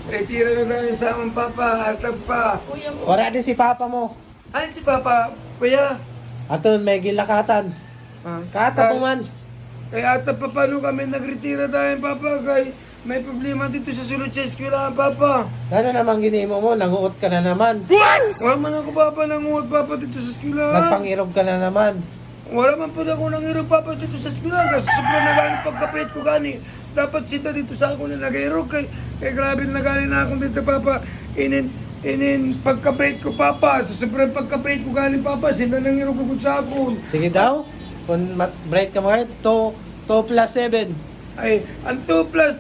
Retira na tayo sa amang papa, atag pa. Wala din si papa mo. Ay, si papa, kuya. Aton, may gilakatan. Kata po man. Kaya atag pa, paano kami nagretira tayo, papa? Kay may problema dito sa sulod sa eskwela, papa. Ano naman ginimo mo? Nanguot ka na naman. Wala man ako, papa, nanguot, papa, dito sa eskwela. Nagpangirog ka na naman. Wala man po ako nangirog, papa, dito sa eskwela. Kasi sobrang nagaling pagkapit ko gani. Dapat sita dito sa ako na nag-irog. Kay grabe nagaling na akong dito, papa. Inin pagka-break ko, papa. Sa sobrang pagka-break ko galing, papa. Sinta nang irog ko sa akon. Sige daw. Kung break ka mo ngayon, 2 plus 7. Ay, ang 2 plus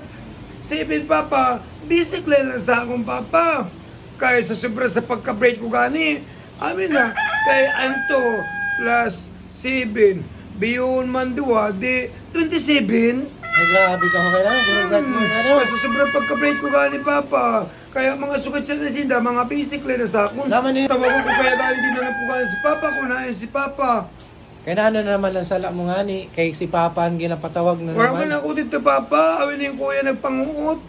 7, papa, basic lang sa akong, papa. Kaya sa sobrang sa pagka-break ko gani, amin na. Kaya ang 2 plus 7, biyun man duwa, di 27. Ay, grabe ka mo kailangan. Gurugad mo na ano. Sa sobrang pagka-break ko gani, papa. Kaya mga sugat sa nasinda, mga basic lang na sa akon. Laman yun. Tawag ko kaya dahil hindi na lang po gani si papa, kung na si papa. Kaya na ano naman ang sala mo nga ni. Kay si papa ang ginapatawag na Wala man naman. ako dito, papa. Awin yung kuya nagpanguot.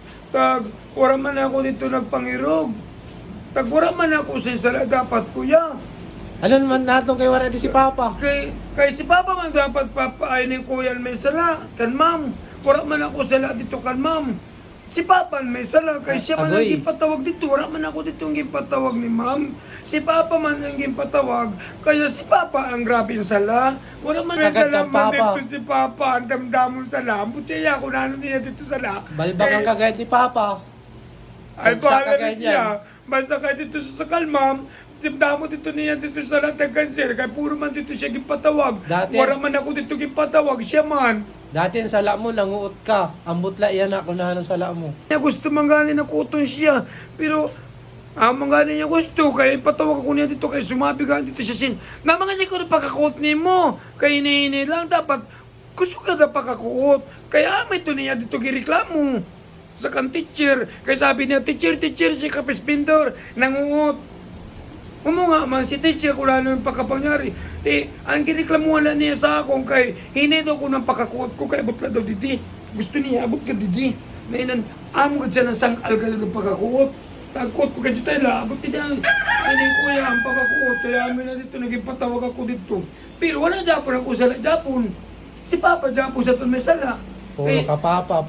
Wala man ako dito nagpangirog. Wala man ako sa sala dapat, kuya. Ano naman natong kay wala din si papa? Kay si papa man dapat, papa. Ayun yung kuya may sala. Kan ma'am. Wala man ako sala dito, kan ma'am. Si papa may sala. Kay siya man ang Agoy. gipatawag dito. Wala man ako dito ang gipatawag ni ma'am. Si papa man ang gipatawag. Kaya si papa ang grabe ang sala. Wala man ang Kagat sala ka, man papa. dito si papa. Ang damdamon sala. Butsaya kung ano niya dito sala. Balbak ang kagayat ni papa. Ay, Kung bahala sa rin kagaya siya. Basta kahit dito sa sakal, ma'am, damdamo dito niya dito sa lahat ng cancer. Kaya puro man dito siya gipatawag. Dati- Wala man ako dito gipatawag. Siya man. Dati ang sala mo, nanguot ka. Ang butla yan ako na ng sala mo. Niya gusto manggaling na kuton siya. Pero, manggaling niya gusto. Kaya ipatawag ako niya dito. Kaya sumabi ka dito siya sin. Mga niya ko na pagkakuot ni mo. Kaya hinihinay lang. Dapat, gusto ka na pagkakuot. Kaya may ito niya dito gireklamo. Sa kan teacher. Kaya sabi niya, teacher, si Kapis Pintor, nanguot. Umunga man si teacher kung ano yung pagkapangyari. Ang giniklamuhan lang niya sa akong kay hinay daw ko ng pagkakuot ko kay abot ka daw didi. Gusto niya abot ka didi. Nainan, amo ka siya ng sangkal ka ng pagkakuot. Tagkuot ko ka dito tayo abot didi ang kuya ang pagkakuot. Kaya amin na dito, naging patawag ako dito. Pero wala Japon ako sa Japon. Si Papa Japon sa may sala. Puro ka papa,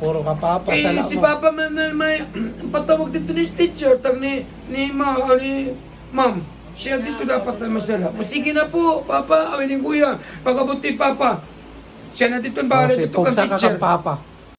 sala Si mo. Papa man may patawag dito ni teacher, tag ni ma'am. Siya dito dapat na masala. O sige na po, Papa, awin yung kuya. Pagkabuti, Papa. Siya na dito ang bahala Si dito kang Pugsa ka teacher. kang papa.